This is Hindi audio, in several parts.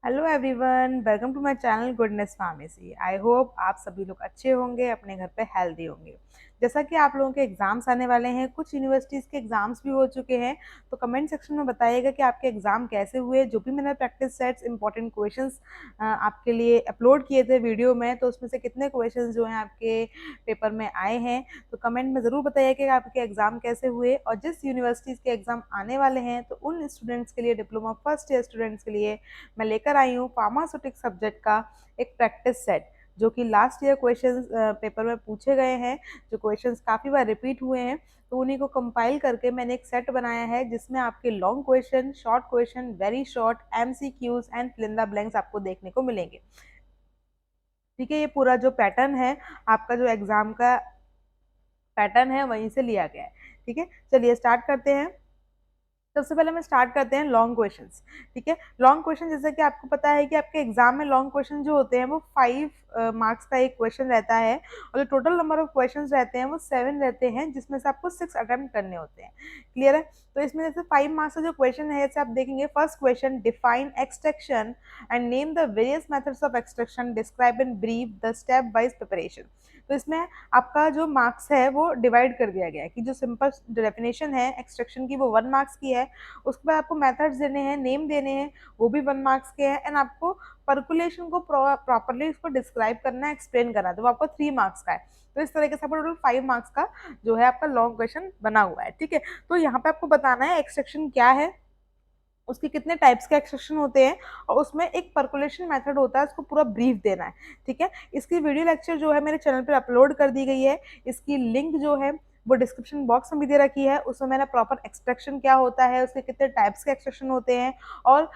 Hello everyone, welcome to my channel Goodness Pharmacy. I hope आप सभी लोग अच्छे होंगे, अपने घर पे हेल्दी होंगे। जैसा कि आप लोगों के एग्जाम्स आने वाले हैं, कुछ यूनिवर्सिटीज़ के एग्जाम्स भी हो चुके हैं, तो कमेंट सेक्शन में बताइएगा कि आपके एग्जाम कैसे हुए। जो भी मैंने प्रैक्टिस सेट्स इंपॉर्टेंट क्वेश्चंस आपके लिए अपलोड किए थे वीडियो में, तो उसमें से कितने क्वेश्चंस जो हैं आपके पेपर में आए हैं, तो कमेंट में ज़रूर बताइए कि आपके एग्जाम कैसे हुए। और जिस यूनिवर्सिटीज़ के एग्जाम आने वाले हैं, तो उन स्टूडेंट्स के लिए, डिप्लोमा फर्स्ट ईयर स्टूडेंट्स के लिए मैं लेकर आई हूँ फार्मास्यूटिक सब्जेक्ट का एक प्रैक्टिस सेट, जो कि लास्ट ईयर क्वेश्चंस पेपर में पूछे गए हैं, जो क्वेश्चंस काफ़ी बार रिपीट हुए हैं। तो उन्हीं को कंपाइल करके मैंने एक सेट बनाया है, जिसमें आपके long question, short question, very short, MCQs and fill in the blanks आपको देखने को मिलेंगे। ठीक है, ये पूरा जो पैटर्न है, आपका जो एग्जाम का पैटर्न है, वहीं से लिया गया है। ठीक है, चलिए स्टार्ट करते हैं। सबसे पहले हम स्टार्ट करते हैं लॉन्ग क्वेश्चंस। ठीक है, लॉन्ग क्वेश्चन, जैसे कि आपको पता है कि आपके एग्जाम में लॉन्ग क्वेश्चन जो होते हैं वो 5 मार्क्स का एक क्वेश्चन रहता है, और जो टोटल नंबर ऑफ क्वेश्चंस रहते हैं वो 7 रहते हैं, जिसमें से आपको 6 अटेम्प्ट करने होते हैं। क्लियर है? तो इसमें जैसे 5 मार्क्स का जो क्वेश्चन है, जैसे आप देखेंगे, first question, define extraction and name the various methods of extraction, describe in brief the step wise preparation. तो इसमें आपका जो मार्क्स है वो डिवाइड कर दिया गया है कि जो सिंपल डेफिनेशन है एक्सट्रैक्शन की, वो 1 मार्क्स की है। उसके बाद आपको मेथड्स देने हैं, नेम देने हैं, वो भी 1 मार्क्स के हैं, एंड आपको पर्कुलेशन को प्रॉपरली इसको डिस्क्राइब करना है, एक्सप्लेन करना है, तो वो आपको 3 मार्क्स का है। तो इस तरीके से आपको टोटल 5 मार्क्स का जो है आपका लॉन्ग क्वेश्चन बना हुआ है। ठीक है, तो यहाँ पे आपको बताना है एक्सट्रैक्शन क्या है, उसके कितने टाइप्स के एक्सट्रैक्शन होते हैं, और उसमें एक पर्कुलेशन मेथड होता है, उसको पूरा ब्रीफ देना है। ठीक है, इसकी वीडियो लेक्चर जो है मेरे चैनल पर अपलोड कर दी गई है। इसकी लिंक जो है वो डिस्क्रिप्शन बॉक्स में भी दे रखी है। उसमें मैंने प्रॉपर एक्सट्रैक्शन क्या होता है, उसके कितने टाइप्स के एक्सट्रैक्शन होते हैं, और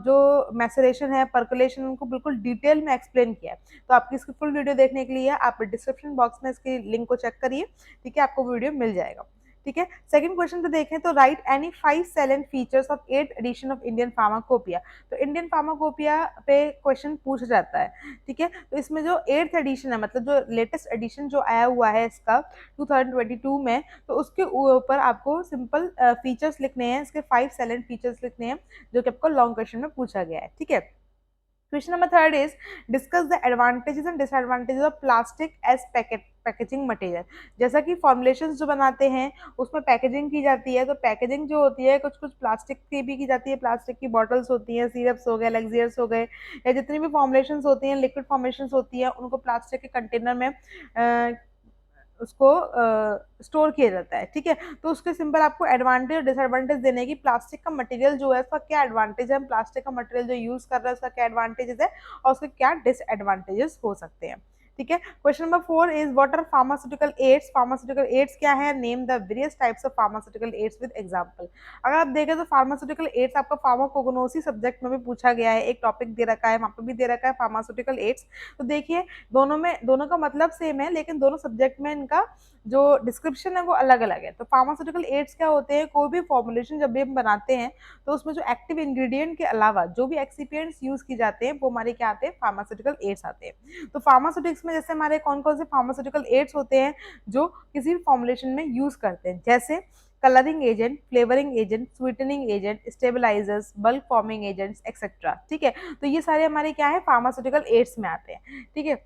जो मैसरेशन है, पर्कुलेशन, उनको बिल्कुल डिटेल में एक्सप्लेन किया है। तो आपकी इसकी फुल वीडियो देखने के लिए आप डिस्क्रिप्शन बॉक्स में इसकी लिंक को चेक करिए। ठीक है, आपको वीडियो मिल जाएगा। ठीक है, सेकंड क्वेश्चन पे देखें तो write any 5 salient features of 8th edition of Indian pharmacopoeia. तो इंडियन फार्माकोपिया पे क्वेश्चन पूछा जाता है। ठीक है, तो इसमें जो 8th एडिशन है, मतलब जो लेटेस्ट एडिशन जो आया हुआ है इसका 2022 में, तो उसके ऊपर आपको सिंपल फीचर्स लिखने हैं, इसके 5 सैलेंट फीचर्स लिखने हैं, जो कि आपको लॉन्ग क्वेश्चन में पूछा गया है। ठीक है, question number third is discuss the advantages and disadvantages of plastic as packaging material. जैसा कि फॉर्मुलेशंस जो बनाते हैं उसमें पैकेजिंग की जाती है, तो पैकेजिंग जो होती है कुछ कुछ प्लास्टिक की भी की जाती है, प्लास्टिक की बॉटल्स होती हैं, सिरप्स हो गए, लेक्सियर्स हो गए, या जितनी भी फॉर्मुलेशंस होती हैं, लिक्विड फॉर्मुलेशंस होती हैं, उनको प्लास्टिक के कंटेनर में उसको स्टोर किया जाता है। ठीक है, तो उसके सिंपल आपको एडवांटेज और डिसएडवांटेज देने की, प्लास्टिक का मटेरियल जो है उसका क्या एडवांटेज है, प्लास्टिक का मटेरियल जो यूज कर रहा है उसका क्या एडवांटेजेस है, और उसके क्या डिसएडवांटेजेस हो सकते हैं। ठीक है, question number 4 is what are pharmaceutical aids. Pharmaceutical aids क्या है, name the various types of pharmaceutical aids with example. अगर आप देखें तो फार्मास्यूटिकल एड्स आपका फार्माकोग्नोसी सब्जेक्ट में भी पूछा गया है, एक टॉपिक दे रखा है, वहां पर भी दे रखा है फार्मास्यूटिकल एड्स। तो देखिए, दोनों का मतलब सेम है, लेकिन दोनों सब्जेक्ट में इनका जो डिस्क्रिप्शन है वो अलग अलग है। तो फार्मास्यूटिकल एड्स क्या होते हैं, कोई भी फॉर्मुलेशन जब भी हम बनाते हैं, तो उसमें जो एक्टिव इंग्रेडिएंट के अलावा जो भी एक्सिपिएंट्स यूज की जाते हैं, वो हमारे क्या आते हैं, फार्मास्यूटिकल एड्स आते हैं। तो फार्मास्यूटिक्स में जैसे हमारे कौन कौन से फार्मास्यूटिकल एड्स होते हैं जो किसी भी फॉर्मुलेशन में यूज करते हैं, जैसे colouring agent, flavouring agent, sweetening agent, stabilisers, bulk forming agents etcetera. ठीक है, तो ये सारे हमारे क्या है, फार्मास्यूटिकल एड्स में आते हैं। ठीक है,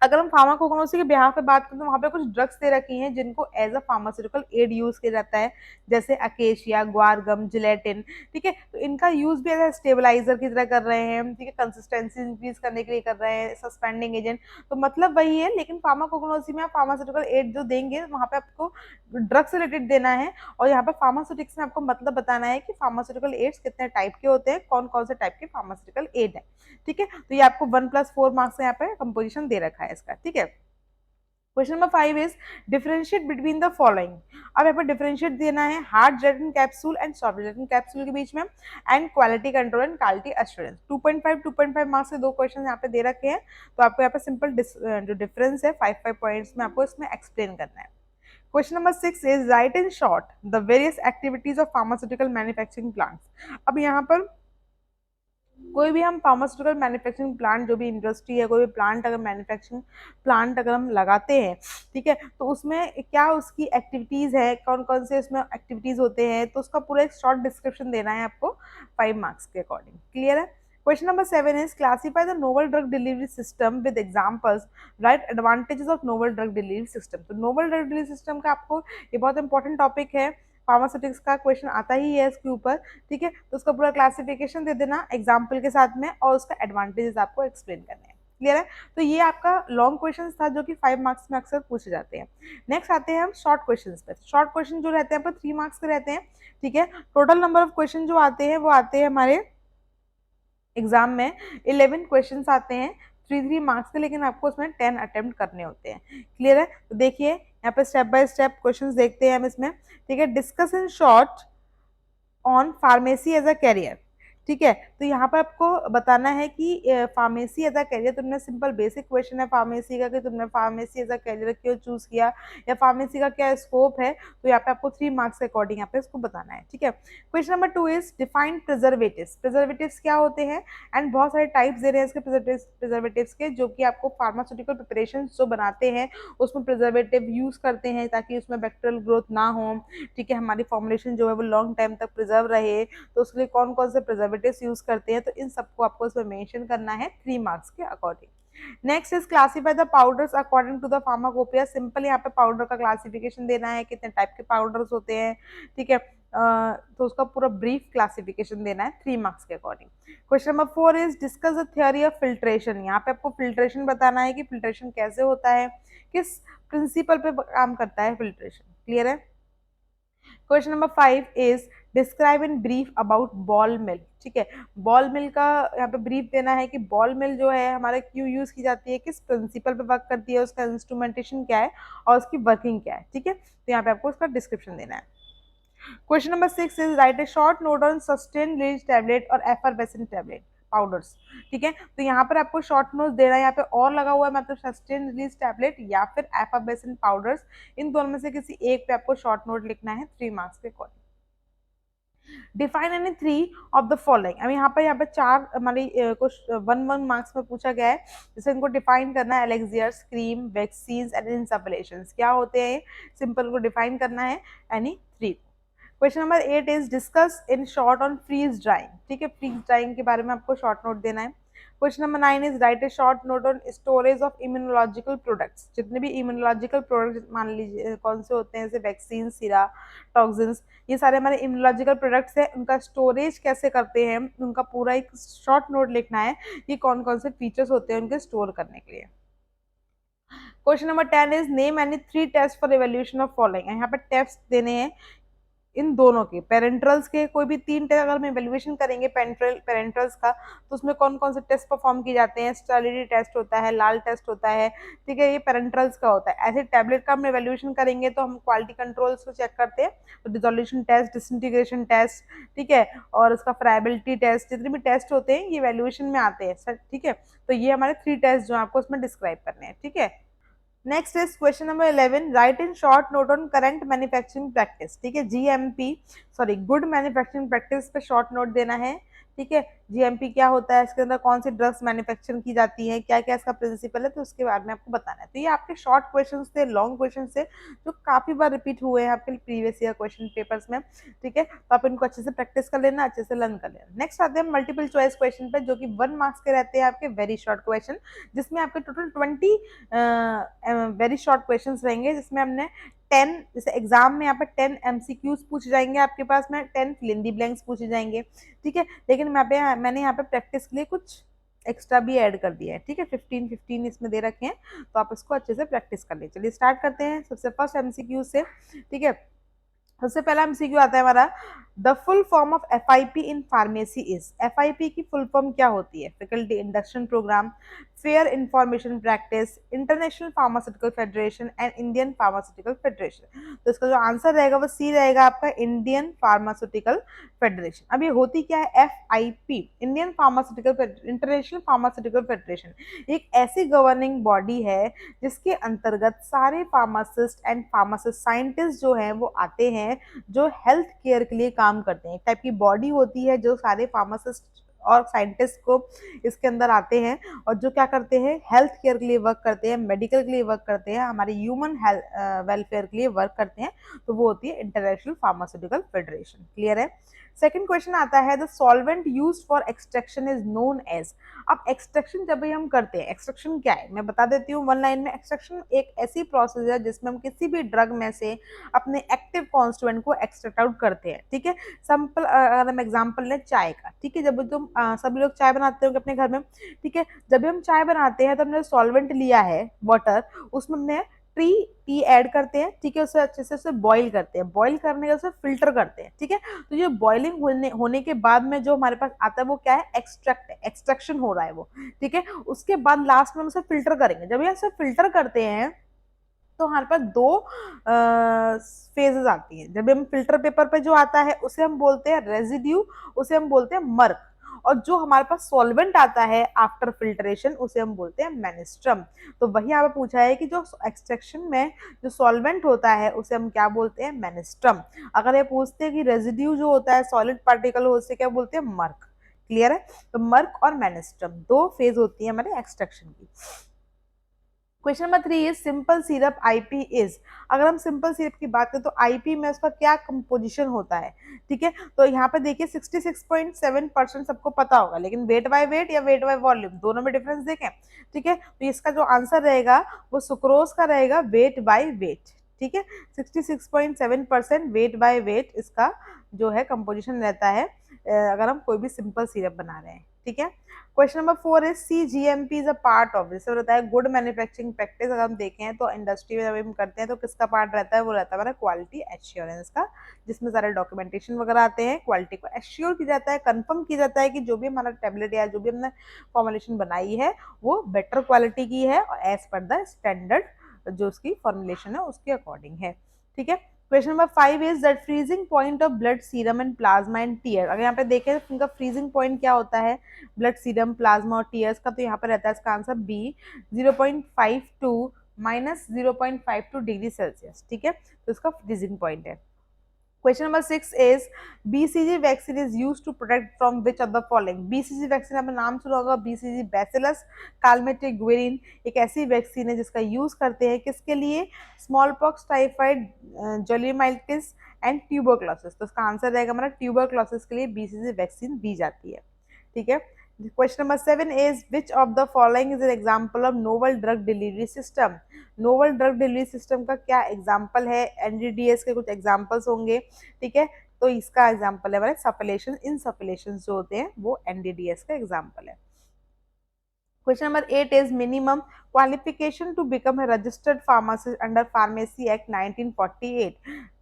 अगर हम फार्माकोग्नोसी के बिहाफ पे बात करें, तो वहाँ पे कुछ ड्रग्स दे रखी हैं जिनको as a pharmaceutical aid use किया जाता है, जैसे अकेशिया, ग्वारगम, जिलेटिन। ठीक है, तो इनका यूज भी एज अ स्टेबलाइजर की तरह कर रहे हैं। ठीक है, कंसिस्टेंसी इंक्रीज करने के लिए कर रहे हैं, सस्पेंडिंग एजेंट। तो मतलब वही है, लेकिन फार्माकोग्नोसी में आप फार्मास्यूटिकल एड जो देंगे, वहाँ पे आपको ड्रग्स से रिलेटेड देना है, और यहाँ पे फार्मास्यूटिक्स में आपको मतलब बताना है कि फार्मास्यूटिकल एड्स कितने टाइप के होते हैं, कौन कौन से टाइप के फार्मास्यूटिकल एड है। ठीक है, तो ये आपको 1+4 मार्क्स यहाँ पे कंपोजिशन दे रखा है इसका। ठीक है, question number 5 is differentiate between the following. अब यहाँ पर डिफरेंशिएट देना है hard gelatin capsule and soft gelatin capsule के बीच में, and quality control and quality assurance. 2.5 marks से 2 क्वेश्चन यहाँ पे दे रखे हैं, तो आपको यहाँ पे सिंपल जो डिफरेंस है 5 पॉइंट्स में आपको इसमें एक्सप्लेन करना है। Question number 6 is right in short the various activities of pharmaceutical manufacturing plants. अब यहाँ पर कोई भी हम फार्मास्यूटिकल मैन्युफैक्चरिंग प्लांट, जो भी इंडस्ट्री है, कोई भी प्लांट अगर मैन्युफैक्चरिंग प्लांट अगर हम लगाते हैं, ठीक है, तो उसमें क्या उसकी एक्टिविटीज है, कौन कौन से उसमें एक्टिविटीज होते हैं, तो उसका पूरा एक शॉर्ट डिस्क्रिप्शन देना है आपको 5 मार्क्स के अकॉर्डिंग। क्लियर है? Question number 7 is classify the novel drug delivery system with examples. Write advantages of novel drug delivery system. तो novel drug delivery system का आपको ये बहुत इंपॉर्टेंट टॉपिक है, फार्मास्यूटिक्स का क्वेश्चन आता ही है इसके ऊपर, ठीक है। तो उसका पूरा क्लासिफिकेशन दे देना एग्जाम्पल के साथ में और उसका एडवांटेजेस आपको एक्सप्लेन करने हैं। क्लियर है? तो ये आपका लॉन्ग क्वेश्चन था जो कि 5 मार्क्स में अक्सर पूछे जाते हैं। नेक्स्ट आते हैं हम शॉर्ट क्वेश्चन पे। शॉर्ट क्वेश्चन जो रहते हैं आपको 3 मार्क्स के रहते हैं, ठीक है। टोटल नंबर ऑफ क्वेश्चन जो आते हैं वो आते हैं हमारे एग्जाम में 11 क्वेश्चंस आते हैं 3 मार्क्स के, लेकिन आपको उसमें 10 अटेम्प्ट करने होते हैं। क्लियर है? तो देखिए यहाँ पे स्टेप बाय स्टेप क्वेश्चंस देखते हैं हम इसमें, ठीक है। Discuss in short on pharmacy as a career, ठीक है। तो यहाँ पर आपको बताना है कि फार्मेसी एज अ कैरियर, तुमने सिंपल बेसिक क्वेश्चन है फार्मेसी का कि तुमने फार्मेसी एज अ कैरियर क्यों चूज किया या फार्मेसी का क्या स्कोप है, तो यहाँ पे आपको 3 मार्क्स के अकॉर्डिंग यहाँ पे इसको बताना है, ठीक है। Question number 2 is define preservatives. Preservatives क्या होते हैं एंड बहुत सारे टाइप्स दे रहे हैं इसके प्रिजर्वेटिव्स के, जो कि आपको फार्मास्यूटिकल प्रिपरेशन जो बनाते हैं उसमें प्रिजर्वेटिव यूज करते हैं ताकि उसमें बैक्टीरियल ग्रोथ ना हो, ठीक है, हमारी फॉर्मुलेशन जो है वो लॉन्ग टाइम तक प्रिजर्व रहे। तो उसके लिए कौन कौन से प्रिजर्वेटिव्स यूज करते हैं, तो इन सबको आपको इसमें मेंशन करना है 3 मार्क्स के according. Next is classify the powders according to the pharmacopoeia. Simple यहाँ पे पाउडर का क्लासिफिकेशन देना है, कितने टाइप के पाउडर्स होते हैं, ठीक है। तो उसका पूरा ब्रीफ क्लासिफिकेशन देना है 3 मार्क्स के according. Question number 4 is discuss the theory of filtration. यहाँ पे आपको फिल्ट्रेशन बताना है कि फिल्ट्रेशन कैसे होता है, किस प्रिंसिपल पे काम करता है फिल्ट्रेशन। क्लियर है? Question number 5 is describe in brief about ball mill, ठीक है। बॉल मिल का यहाँ पे ब्रीफ देना है कि बॉल मिल जो है हमारे क्यों यूज की जाती है, किस प्रिंसिपल पे वर्क करती है, उसका इंस्ट्रूमेंटेशन क्या है और उसकी वर्किंग क्या है, ठीक है। तो यहाँ पे आपको उसका डिस्क्रिप्शन देना है। Question number 6 is right A short note on sustain release tablet और एफरवेसेंट टैबलेट पाउडर्स, ठीक है। तो यहाँ पर आपको शॉर्ट नोट देना है, यहाँ पे और लगा हुआ है, मतलब सस्टेन रिलीज टैबलेट या फिर एफरवेसेंट पाउडर्स, इन दोनों में से किसी एक पे आपको शॉर्ट नोट लिखना है 3 मार्क्स के according. Define any 3 of the following. अब यहाँ पे 4 हमारी कुछ 1 मार्क्स में पूछा गया है, जैसे इनको डिफाइन करना है। Elixirs, cream, vaccine and insufflations क्या होते हैं, सिंपल को डिफाइन करना है any 3। Question number 8 is discuss in short on freeze drying, ठीक है। फ्रीज ड्राइंग के बारे में आपको शॉर्ट नोट देना है। Question number 9 is right A short note on storage of immunological products. जितने भी इम्यूनोलॉजिकल प्रोडक्ट्स मान लीजिए कौन से होते हैं, जैसे वैक्सीन, सीरा, टॉक्सिन्स, ये सारे हमारे इम्यूनोलॉजिकल प्रोडक्ट्स हैं, उनका स्टोरेज कैसे करते हैं, उनका पूरा एक शॉर्ट नोट लिखना है कि कौन कौन से फीचर्स होते हैं उनके स्टोर करने के लिए। Question number 10 is name any 3 test for evaluation of following. यहाँ पे टेस्ट देने हैं इन दोनों के, पेरेंट्रल्स के कोई भी 3 टेस्ट अगर हम इवेल्युएशन करेंगे पेरेंट्रल्स का, तो उसमें कौन कौन से टेस्ट परफॉर्म किए जाते हैं, स्टेरिलिटी टेस्ट होता है, लाल टेस्ट होता है, ठीक है, ये पेरेंट्रल्स का होता है। ऐसे टैबलेट का हम इवेल्युएशन करेंगे तो हम क्वालिटी कंट्रोल्स को चेक करते हैं, तो डिसोल्यूशन टेस्ट, डिसइंटीग्रेशन टेस्ट, ठीक है, और उसका फ्राइबिलिटी टेस्ट, जितने भी टेस्ट होते हैं ये इवेल्युएशन में आते हैं सर, ठीक है। तो ये हमारे 3 टेस्ट जो आपको उसमें डिस्क्राइब करने हैं, ठीक है। Next is question number 11 right in short note on current manufacturing practice, ठीक है। GMP sorry good manufacturing practice पे शॉर्ट नोट देना है, ठीक है। जीएमपी क्या होता है, इसके अंदर कौन सी ड्रग्स मैन्युफैक्चरिंग की जाती है, क्या क्या इसका प्रिंसिपल है, तो उसके बारे में आपको बताना है। तो ये आपके शॉर्ट क्वेश्चन थे, लॉन्ग क्वेश्चन थे, जो काफी बार रिपीट हुए हैं आपके प्रीवियस ईयर क्वेश्चन पेपर्स में, ठीक है। तो आप इनको अच्छे से प्रैक्टिस कर लेना, अच्छे से लर्न कर लेना। नेक्स्ट आते हैं मल्टीपल चॉइस क्वेश्चन पे, जो कि 1 मार्क्स के रहते हैं आपके, वेरी शॉर्ट क्वेश्चन, जिसमें आपके टोटल 20 वेरी शॉर्ट क्वेश्चंस रहेंगे, जिसमें हमने 10, जैसे एग्जाम में यहाँ पे 10 एमसीक्यूज पूछे जाएंगे आपके पास में, 10 फिल इन द ब्लैंक्स पूछे जाएंगे, ठीक है। लेकिन मैंने यहाँ पे प्रैक्टिस के लिए कुछ एक्स्ट्रा भी ऐड कर दिया है, ठीक है। 15 इसमें दे रखे हैं, तो आप इसको अच्छे से प्रैक्टिस कर ले। चलिए स्टार्ट करते हैं सबसे फर्स्ट एमसीक्यू से, ठीक है। सबसे पहला एमसीक्यू आता है हमारा, the full form of FIP in pharmacy is. FIP की फुल फॉर्म क्या होती है, faculty induction programme, fair information practice, international pharmaceutical federation and Indian pharmaceutical federation. तो इसका जो आंसर रहेगा वो सी रहेगा आपका, इंडियन फार्मास्यूटिकल फेडरेशन। अब ये होती क्या है, FIP, Indian pharmaceutical international pharmaceutical federation, एक ऐसी गवर्निंग बॉडी है जिसके अंतर्गत सारे फार्मासिस्ट एंड फार्मासिस्ट साइंटिस्ट जो हैं वो आते हैं, जो हेल्थ केयर के लिए काम करते हैं। एक टाइप की बॉडी होती है जो सारे फार्मासिस्ट और साइंटिस्ट को इसके अंदर आते हैं और जो क्या करते हैं, हेल्थ केयर के लिए वर्क करते हैं, मेडिकल के लिए वर्क करते हैं, हमारे ह्यूमन वेलफेयर के लिए वर्क करते हैं, तो वो होती है इंटरनेशनल फार्मास्यूटिकल फेडरेशन। क्लियर है? सेकंड क्वेश्चन आता है, the solvent used for extraction is known as. अब एक्सट्रैक्शन जब भी हम करते हैं, एक्सट्रैक्शन क्या है मैं बता देती हूँ वन लाइन में। एक्सट्रैक्शन एक ऐसी प्रोसेस है जिसमें हम किसी भी ड्रग में से अपने एक्टिव कॉन्स्टिट्यूएंट को एक्सट्रैक्ट आउट करते हैं, ठीक है। सिंपल अगर हम एग्जांपल लें चाय का, ठीक है, जब तुम सभी लोग चाय बनाते होंगे अपने घर में, ठीक है, जब भी हम चाय बनाते हैं तो हमने सॉल्वेंट लिया है वाटर, उसमें हमने टी टी ऐड करते हैं, ठीक है, उसे अच्छे से उसे बॉईल करते हैं, बॉईल करने के उसे फिल्टर करते हैं, ठीक है। तो ये बॉइलिंग होने के बाद में जो हमारे पास आता है वो क्या है, एक्सट्रैक्ट है, एक्सट्रैक्शन हो रहा है वो, ठीक है। उसके बाद लास्ट में हम उसे फिल्टर करेंगे। जब ये उसे फिल्टर करते हैं तो हमारे पास दो फेजेस आती हैं। जब हम फिल्टर पेपर पे जो आता है उसे हम बोलते हैं रेजिड्यू, उसे हम बोलते हैं मर्क, और जो हमारे पास सॉल्वेंट आता है आफ्टर फिल्ट्रेशन उसे हम बोलते हैं मेनिस्ट्रम। तो वही यहाँ पे पूछा है कि जो एक्सट्रैक्शन में जो सॉल्वेंट होता है उसे हम क्या बोलते हैं, मेनिस्ट्रम। अगर ये पूछते हैं कि रेजिड्यू जो होता है सॉलिड पार्टिकल उसे क्या बोलते हैं, मर्क। क्लियर है? तो मर्क और मेनिस्ट्रम दो फेज होती है हमारे एक्सट्रैक्शन की। Question number 3 is simple syrup IP is. अगर हम सिंपल सिरप की बात करें तो आईपी में उसका क्या कंपोजिशन होता है, ठीक है। तो यहाँ पे देखिए 66.7% सबको पता होगा, लेकिन वेट बाय वेट या वेट बाय वॉल्यूम दोनों में डिफरेंस देखें, ठीक है। तो इसका जो आंसर रहेगा वो सुक्रोज का रहेगा, वेट बाय वेट, ठीक है। 66.7% वेट बाय वेट इसका जो है कंपोजिशन रहता है अगर हम कोई भी सिंपल सिरप बना रहे हैं, ठीक है। Question number 4 is CGMP is a part of, जैसे रहता है गुड मैन्युफैक्चरिंग प्रैक्टिस। अगर हम देखें तो इंडस्ट्री में जब हम करते हैं तो किसका पार्ट रहता है, वो रहता है हमारा क्वालिटी एश्योरेंस का, जिसमें सारे डॉक्यूमेंटेशन वगैरह आते हैं, क्वालिटी को एश्योर किया जाता है, कंफर्म किया जाता है कि जो भी हमारा टेबलेट या जो भी हमने फॉर्मुलेशन बनाई है वो बेटर क्वालिटी की है और एज पर द स्टैंडर्ड जो उसकी फॉर्मुलेशन है उसके अकॉर्डिंग है, ठीक है। Question number 5 is that freezing point of blood serum and plasma and tear. अगर यहाँ पे देखें इनका फ्रीजिंग पॉइंट क्या होता है, ब्लड सीरम प्लाज्मा और टीयर्स का, तो यहाँ पर रहता है इसका answer B, 0.52 minus 0.52 degree Celsius, ठीक है। तो इसका फ्रीजिंग पॉइंट है। Question number 6 is BCG vaccine is used to protect from which of the following. BCG vaccine आपने नाम सुना होगा, BCG बैसिलस कालमेटिक ग्वेरिन, एक ऐसी वैक्सीन है जिसका यूज करते हैं किसके लिए, smallpox, typhoid, poliomyelitis and tuberculosis. तो इसका आंसर रहेगा हमारा ट्यूबरक्लोसिस के लिए BCG वैक्सीन दी जाती है, ठीक है। Question number 7 is which of the following is an example of novel drug delivery system. Novel drug delivery system का क्या एग्जांपल है, NDDS के कुछ एग्जांपल्स होंगे, ठीक है। तो इसका एग्जांपल है हमारे सफलेशन, इन सफलेशन जो होते हैं वो NDDS का एग्जांपल है। Question number 8 is minimum qualification to become a registered pharmacist under Pharmacy Act 1948।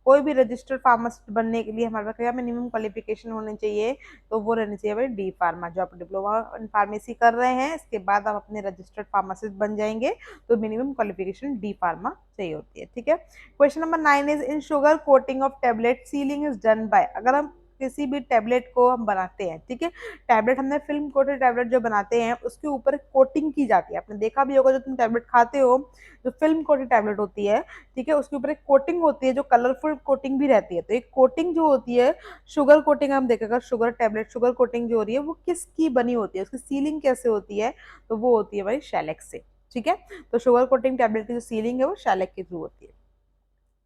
कोई भी रजिस्टर्ड फार्मासिस्ट बनने के लिए हमारे पास क्या मिनिमम क्वालिफिकेशन होनी चाहिए, तो वो रहनी चाहिए भाई डी फार्मा। जो आप डिप्लोमा इन फार्मेसी कर रहे हैं इसके बाद आप अपने रजिस्टर्ड फार्मासिस्ट बन जाएंगे, तो मिनिमम क्वालिफिकेशन डी फार्मा चाहिए होती है, ठीक है। Question number 9 is in sugar coating of tablet ceiling is done by. अगर हम किसी भी टेबलेट को हम बनाते हैं, ठीक है, टैबलेट हमने फिल्म कोटेड टैबलेट जो बनाते हैं उसके ऊपर कोटिंग की जाती है। आपने देखा भी होगा जो तुम टैबलेट खाते हो, जो फिल्म कोटेड टैबलेट होती है, ठीक है, उसके ऊपर एक कोटिंग होती है जो कलरफुल कोटिंग भी रहती है। तो एक कोटिंग जो होती है शुगर कोटिंग, हम देखेगा शुगर टैबलेट शुगर कोटिंग जो हो रही है वो किसकी बनी होती है, उसकी सीलिंग कैसे होती है, तो वो होती है हमारी शैलेक्स से, ठीक है। तो शुगर कोटिंग टैबलेट की जो सीलिंग है वो शैलेक के थ्रू होती है।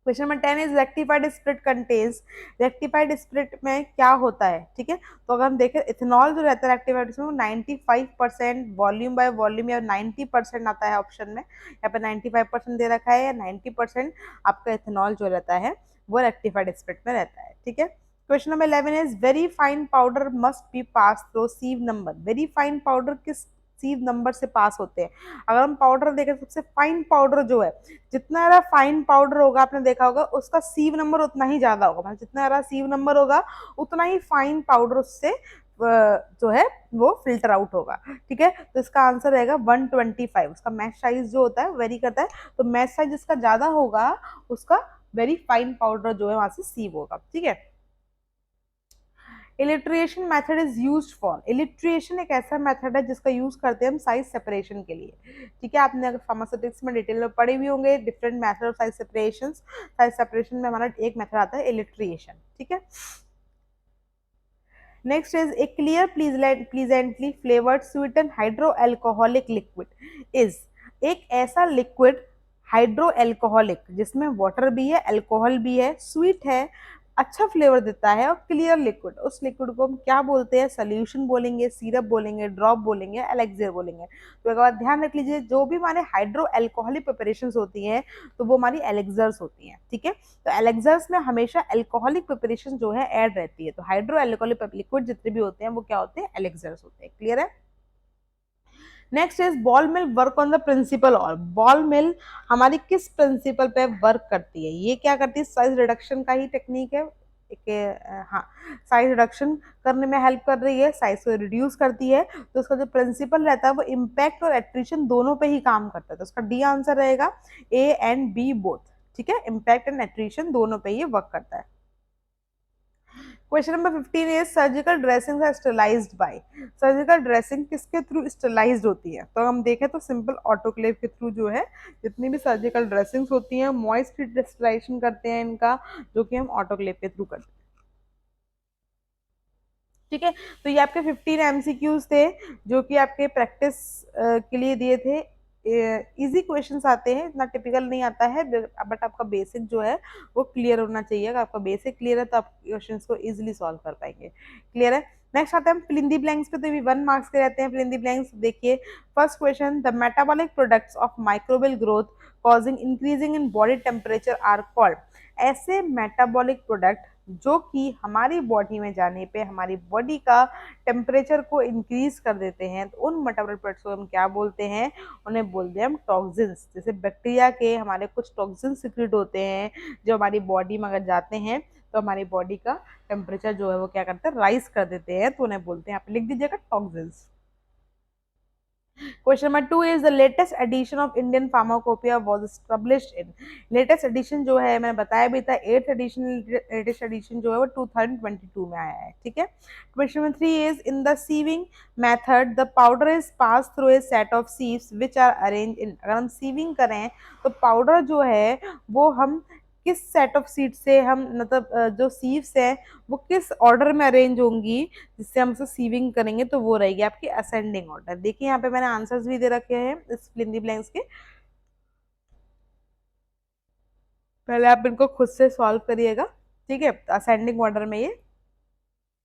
Question number 10 is rectified spirit contains. Rectified spirit में क्या होता है, ठीक है। तो अगर हम देखें इथेनॉल जो रहता है रेक्टिफाइड उसमें वो 95% वॉल्यूम बाय वॉल्यूम या 90% आता है ऑप्शन में, यहाँ पे 95% दे रखा है या 90% आपका इथेनॉल जो रहता है वो रेक्टिफाइड स्प्रिट में रहता है, ठीक है। Question number 11 is very fine powder must be pass through sieve number. Very fine powder किस सीव नंबर से पास होते हैं। अगर हम पाउडर देखें सबसे फाइन पाउडर जो है, जितना ज़्यादा फाइन पाउडर होगा आपने देखा होगा उसका सीव नंबर उतना ही ज्यादा होगा, मतलब जितना ज़्यादा सीव नंबर होगा उतना ही फाइन पाउडर उससे जो है वो फिल्टर आउट होगा, ठीक है। तो इसका आंसर रहेगा 125। उसका मैश साइज जो होता है वेरी करता है, तो मैश साइज जिसका ज्यादा होगा उसका वेरी फाइन पाउडर जो है वहां से सीव होगा, ठीक है। इलिट्रिएशन मेथड इज यूज्ड फॉर। इलिट्रिएशन एक ऐसा मेथड है जिसका यूज करते हैं हम साइज सेपरेशन के लिए, ठीक है। आपने अगर फार्मास्यूटिक्स में डिटेल में पढ़े भी होंगे different method of size separation. Size separation में हमारा एक मेथड आता है इलिट्रिएशन, ठीक है। Next is a clear pleasantly flavoured sweet and hydro alcoholic liquid is. एक ऐसा लिक्विड हाइड्रो एल्कोहलिक जिसमें वाटर भी है अल्कोहल भी है, स्वीट है, अच्छा फ्लेवर देता है। और क्लियर लिक्विड, उस लिक्विड को हम क्या बोलते हैं, सोल्यूशन बोलेंगे, सिरप बोलेंगे, ड्रॉप बोलेंगे, एलेक्सियर बोलेंगे। तो एक बार ध्यान रख लीजिए, जो भी हमारे हाइड्रो अल्कोहलिक प्रिपरेशंस होती हैं तो वो हमारी एलेक्सर्स होती हैं, ठीक है। तो एलेक्सर्स में हमेशा अल्कोहलिक प्रिपरेशन जो है ऐड रहती है। तो हाइड्रो अल्कोहलिक लिक्विड जितने भी होते हैं वो क्या होते हैं, एलेक्सर्स होते हैं। क्लियर है। Next is ball mill work on the principle. और बॉल मिल हमारी किस प्रिंसिपल पे वर्क करती है, ये क्या करती है, साइज रिडक्शन का ही टेक्निक है। एक हाँ, साइज रिडक्शन करने में हेल्प कर रही है, साइज को रिड्यूस करती है। तो उसका जो प्रिंसिपल रहता है वो इम्पैक्ट और एट्रिशन दोनों पे ही काम करता है। तो उसका डी आंसर रहेगा ए एंड बी बोथ, ठीक है। इम्पैक्ट एंड एट्रिशन दोनों पे ही वर्क करता है। Question number 15 is surgical dressing are sterilized by. Surgical dressing किसके थ्रू स्टरलाइज्ड होती है, तो हम देखें तो सिंपल ऑटोक्लेव के थ्रू जो है जितनी भी सर्जिकल ड्रेसिंग्स होती हैं मॉइस्ट डिस्टिलेशन करते हैं इनका, जो कि हम ऑटोक्लेव के थ्रू करते हैं, ठीक है। तो ये आपके 15 एमसीक्यूज थे जो कि आपके प्रैक्टिस के लिए दिए थे। इजी क्वेश्चंस आते हैं, इतना टिपिकल नहीं आता है, बट आपका बेसिक जो है वो क्लियर होना चाहिए। अगर आपका बेसिक क्लियर है तो आप क्वेश्चंस को इजीली सॉल्व कर पाएंगे। क्लियर है। नेक्स्ट आते हैं हम फिल इन दी ब्लैंक्स पे। तो भी 1 मार्क्स के रहते हैं फिल इन दी ब्लैंक्स। देखिए first question, the metabolic products of microbial growth causing increasing in body temperature are called. ऐसे मेटाबॉलिक प्रोडक्ट जो कि हमारी बॉडी में जाने पे हमारी बॉडी का टेम्परेचर को इंक्रीज कर देते हैं, तो उन मेटाबॉलिक प्रोडक्ट्स को हम क्या बोलते हैं, उन्हें बोलते हैं हम टॉक्सिन्स। जैसे बैक्टीरिया के हमारे कुछ टॉक्सिन सिक्रेट होते हैं जो हमारी बॉडी में अगर जाते हैं तो हमारी बॉडी का टेम्परेचर जो है वो क्या करते हैं, राइज कर देते हैं, तो उन्हें बोलते हैं, आप लिख दीजिएगा toxins. Question number 2 is the latest edition of Indian Pharmacopoeia was established in। latest edition जो है मैंने बताया भी था, 8th edition, latest edition जो है वो 2022 में आया है, ठीक है। Question number 3 is in the sieving method the powder is passed through a set of sieves which are arranged in। अगर हम sieving करें तो पाउडर जो है वो हम किस सेट ऑफ सीट से हम मतलब जो सीव्स हैं वो किस ऑर्डर में अरेंज होंगी जिससे हम उसे सीविंग करेंगे, तो वो रहेगी आपकी असेंडिंग ऑर्डर। देखिए यहाँ पे मैंने आंसर्स भी दे रखे हैं इस फिल इन द ब्लैंक्स के, पहले आप इनको खुद से सॉल्व करिएगा, ठीक है। असेंडिंग ऑर्डर में ये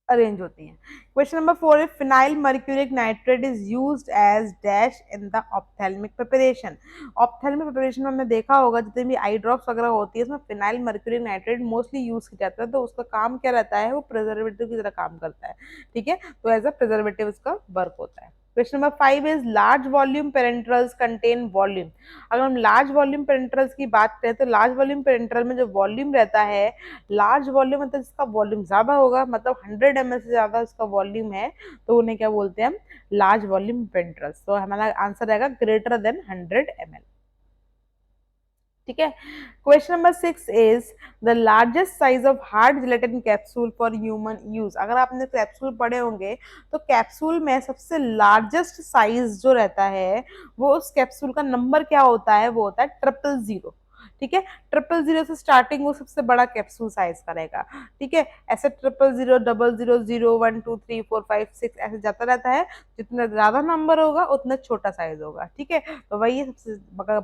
अरेंज होती हैं। क्वेश्चन नंबर 4 है phenyl mercuric nitrate is used as dash in the ophthalmic preparation. Ophthalmic preparation में हमने देखा होगा जितने भी आई ड्रॉप्स वगैरह होती है उसमें phenyl mercuric nitrate mostly use किया जाता है। तो उसका काम क्या रहता है, वो प्रिजर्वेटिव की तरह काम करता है, ठीक है। तो एज अ प्रिजर्वेटिव उसका वर्क होता है। Question number 5 is large volume parenterals contain volume. अगर हम लार्ज वॉल्यूम पेरेंट्रल्स की बात करें तो लार्ज वॉल्यूम पेरेंट्रल में जो वॉल्यूम रहता है, लार्ज वॉल्यूम मतलब जिसका वॉल्यूम ज्यादा होगा, मतलब 100 ml से ज्यादा इसका वॉल्यूम है, तो उन्हें क्या बोलते हैं हम, लार्ज वॉल्यूम पेरेंट्रल्स। तो हमारा आंसर रहेगा ग्रेटर देन 100 ml, ठीक है। Question number 6 is the largest size of hard gelatin capsule for human use. अगर आपने कैप्सूल पढ़े होंगे तो कैप्सूल में सबसे लार्जेस्ट साइज जो रहता है वो उस कैप्सूल का नंबर क्या होता है, वो होता है 000, ठीक है। 000 से स्टार्टिंग वो सबसे बड़ा कैप्सूल साइज का रहेगा, ठीक है। ऐसे 000, 000, 1 2 3 4 5 6 ऐसे जाता रहता है। जितना ज्यादा नंबर होगा उतना छोटा साइज होगा, ठीक है। तो वही सबसे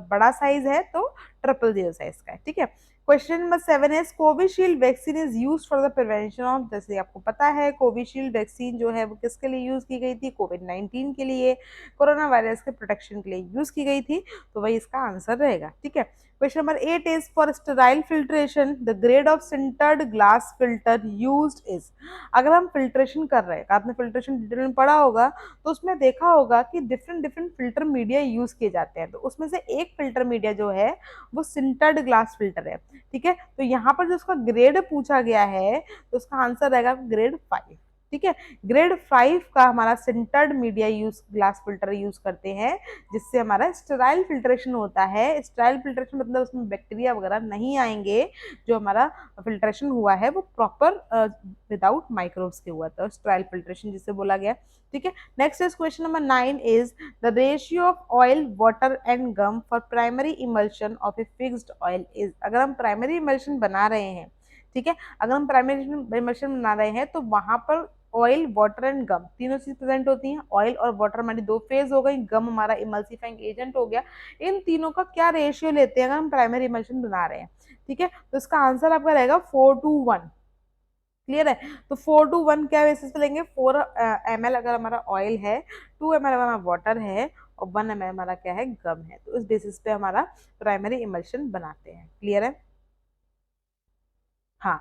बड़ा साइज है तो 000 साइज का है, ठीक है। क्वेश्चन नंबर 7 है Covishield vaccine is used for the prevention of. जैसे आपको पता है कोविशील्ड वैक्सीन जो है वो किसके लिए यूज की गई थी, कोविड-19 के लिए, कोरोना वायरस के प्रोटेक्शन के लिए यूज की गई थी। तो वही इसका आंसर रहेगा, ठीक है। Question number 8 is for sterile filtration the grade of sintered glass filter used is. अगर हम फिल्ट्रेशन कर रहे हैं, आपने फिल्ट्रेशन डिटेल में पढ़ा होगा तो उसमें देखा होगा कि different different filter media use किए जाते हैं। तो उसमें से एक फिल्टर मीडिया जो है वो सिंटर्ड ग्लास फिल्टर है, ठीक है। तो यहाँ पर जो उसका ग्रेड पूछा गया है तो उसका आंसर रहेगा ग्रेड 5, ठीक है। ग्रेड 5 का हमारा sintered media use glass filter use करते हैं जिससे हमारा स्टेराइल फिल्ट्रेशन होता है। स्टेराइल फिल्ट्रेशन मतलब उसमें बैक्टीरिया वगैरह नहीं आएंगे, जो हमारा फिल्ट्रेशन हुआ है वो प्रॉपर विदाउट माइक्रोब्स के हुआ था, स्टेराइल फिल्ट्रेशन जिसे बोला गया, ठीक है। Next is question number 9 is the ratio of oil water and gum for primary emulsion of a fixed oil is. अगर हम प्राइमरी इमल्शन बना रहे हैं, ठीक है, अगर हम प्राइमरी इमल्शन बना रहे हैं तो वहां पर ऑयल वाटर एंड गम तीनों चीज प्रेजेंट होती हैं। ऑयल और वाटर हमारी दो फेज हो गई, गम हमारा इमल्सिफाइंग एजेंट हो गया। इन तीनों का क्या रेशियो लेते हैं अगर हम प्राइमरी इमल्शन बना रहे हैं, ठीक है। तो इसका आंसर आपका रहेगा 4:1, क्लियर है। तो 4 to 1 क्या बेसिस पे लेंगे, 4 ml अगर हमारा ऑयल है, 2 ml हमारा वाटर है, और 1 ml हमारा क्या है, गम है। तो इस बेसिस पे हमारा प्राइमरी इमल्शन बनाते हैं। क्लियर है। हाँ,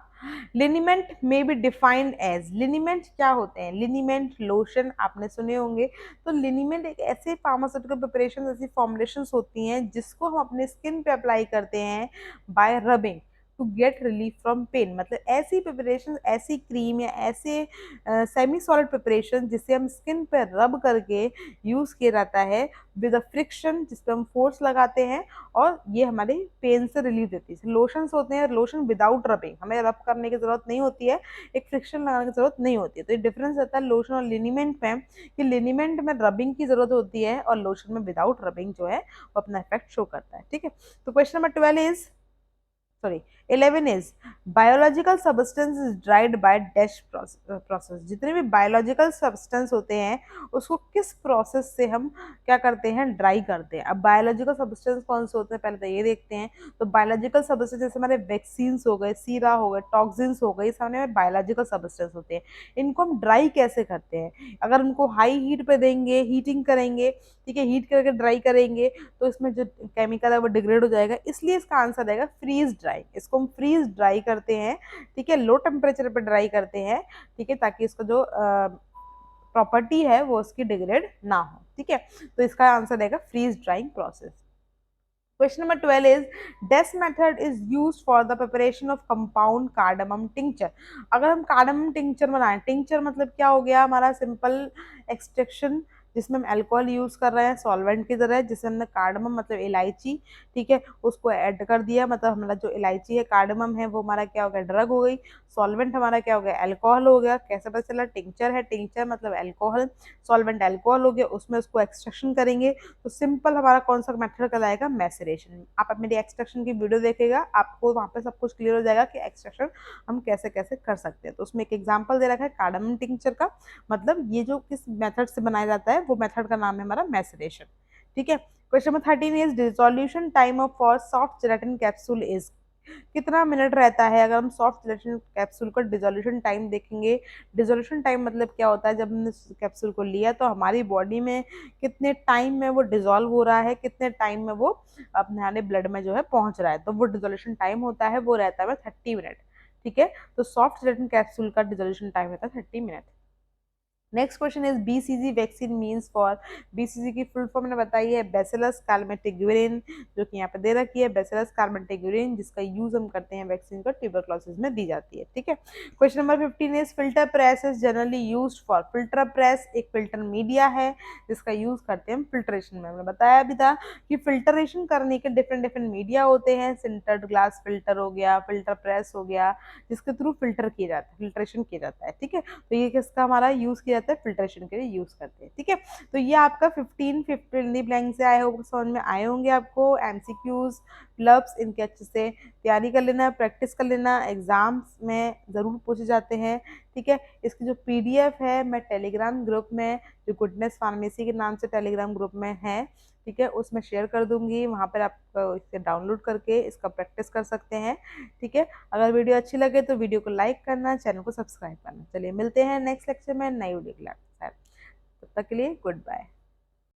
लिनीमेंट में बी डिफाइंड एज, लिनीमेंट क्या होते हैं, लिनीमेंट लोशन आपने सुने होंगे। तो लिनीमेंट एक ऐसे फार्मास्यूटिकल प्रिपरेशन, ऐसी फॉर्मुलेशंस होती हैं जिसको हम अपने स्किन पे अप्लाई करते हैं by rubbing to get relief from pain. मतलब ऐसी प्रिपरेशन, ऐसी क्रीम या ऐसे सेमी सॉलिड प्रिपरेशन जिसे हम स्किन पे रब करके यूज किया जाता है विद अ फ्रिक्शन, जिसपे हम फोर्स लगाते हैं, और ये हमारे पेन से रिलीफ देती है। लोशंस होते हैं, लोशन विदाउट रबिंग, हमें रब करने की जरूरत नहीं होती है, एक फ्रिक्शन लगाने की जरूरत नहीं होती है। तो ये डिफरेंस रहता है लोशन और लिनीमेंट में, कि लिनीमेंट में रबिंग की जरूरत होती है और लोशन में विदाउट रबिंग जो है वो अपना इफेक्ट शो करता है। ठीक है। तो question number 12 is, sorry 11 is, biological substance is dried by dash process. जितने भी बायोलॉजिकल सब्सटेंस होते हैं उसको किस प्रोसेस से हम क्या करते हैं, ड्राई करते हैं। अब बायोलॉजिकल सब्सटेंस कौन से होते हैं पहले तो ये देखते हैं। तो बायोलॉजिकल सब्सटेंस जैसे हमारे वैक्सीन्स हो गए, सीरा हो गए, टॉक्सिन्स हो गए, ये सारे में बायोलॉजिकल सब्सटेंस होते हैं। इनको हम ड्राई कैसे करते हैं, अगर उनको हाई हीट पे देंगे, हीटिंग करेंगे, ठीक है, हीट करके ड्राई करेंगे, तो इसमें जो केमिकल है वो डिग्रेड हो जाएगा। इसलिए इसका आंसर रहेगा फ्रीज ड्राई। इसको हम फ्रीज ड्राई करते हैं, ठीक है, लो टेम्परेचर पे ड्राई करते हैं, ठीक है, ताकि इसका जो प्रॉपर्टी है वो उसकी डिग्रेड ना हो। ठीक है। तो इसका आंसर रहेगा freeze drying process. Question number 12 is, DES method is used for the preparation of compound cardamom tincture। अगर हम cardamom tincture बनाएं, tincture मतलब क्या हो गया हमारा, सिंपल एक्सट्रैक्शन जिसमें हम अल्कोहल यूज कर रहे हैं सॉल्वेंट की तरह, जिसमें हमने कार्डमम मतलब इलायची, ठीक है, उसको ऐड कर दिया, मतलब हमारा जो इलायची है, कार्डमम है, वो हमारा क्या हो गया, ड्रग हो गई। सॉल्वेंट हमारा क्या हो गया, अल्कोहल हो गया। कैसे पता चला, टिंचर है, टिंचर मतलब अल्कोहल, सॉल्वेंट अल्कोहल हो गया, उसमें उसको एक्सट्रैक्शन करेंगे। तो सिंपल हमारा कौन सा मेथड कहलाएगा, मैसरेशन। आप अब मेरी एक्सट्रैक्शन की वीडियो देखेगा, आपको वहाँ पे सब कुछ क्लियर हो जाएगा कि एक्सट्रैक्शन हम कैसे कैसे कर सकते हैं। तो उसमें एक एग्जांपल दे रखा है कार्डमम टिंचर का, मतलब ये जो किस मेथड से बनाया जाता है वो मेथड का नाम है हमारा मैसरेशन। ठीक है। Question number 13 is, dissolution time of for soft gelatin capsule is, कितना मिनट रहता है। अगर हम सॉफ्ट जेलेटिन कैप्सूल का डिसोल्यूशन टाइम देखेंगे, डिसोल्यूशन टाइम मतलब क्या होता है, जब हमने कैप्सूल को लिया तो हमारी बॉडी में कितने टाइम में वो डिसॉल्व हो रहा है, कितने टाइम में वो अपने ब्लड में जो है पहुंच रहा है, तो वो डिसोल्यूशन टाइम होता है, वो रहता है 30 मिनट। ठीक है। तो सॉफ्ट जेलेटिन कैप्सूल का डिसोल्यूशन टाइम रहता है 30 minute. Next question is, BCG vaccine means for, BCG की फुल फॉर्म मैंने बताई है, बैसिलस कैलमेटिग्यूरिन, जो कि यहाँ पे दे रखी है, बैसिलस कैलमेटिग्यूरिन, जिसका यूज हम करते हैं वैक्सीन का ट्यूबरक्लोसिस में दी जाती है। ठीक है। Question number 15 is, filter press is generally used for, filter press एक फिल्टर मीडिया है जिसका यूज करते हैं फिल्ट्रेशन में। हमने बताया भी था कि फिल्टरेशन करने के डिफरेंट डिफरेंट मीडिया होते हैं, सिंटर्ड ग्लास फिल्टर हो गया, फिल्टर प्रेस हो गया, जिसके थ्रू फिल्टर किया जाता है, फिल्ट्रेशन किया जाता है। ठीक है। तो ये किसका हमारा यूज किया जाता है, फिल्ट्रेशन के लिए यूज करते हैं। ठीक है। तो ये आपका 15 ब्लैंक से आए हो, समझ में आए होंगे आपको। एमसीक्यूज फ्लप्स इनके अच्छे से तैयारी कर लेना, प्रैक्टिस कर लेना, एग्जाम्स में जरूर पूछे जाते हैं। ठीक है। इसकी जो पीडीएफ है मैं टेलीग्राम ग्रुप में, जो गुडनेस फार्मेसी के नाम से टेलीग्राम ग्रुप में है, ठीक है, उसमें शेयर कर दूंगी, वहां पर आप इसे डाउनलोड करके इसका प्रैक्टिस कर सकते हैं। ठीक है। अगर वीडियो अच्छी लगे तो वीडियो को लाइक करना, चैनल को सब्सक्राइब करना। चलिए मिलते हैं नेक्स्ट लेक्चर में नई वीडियो के साथ। तब तक के लिए गुड बाय।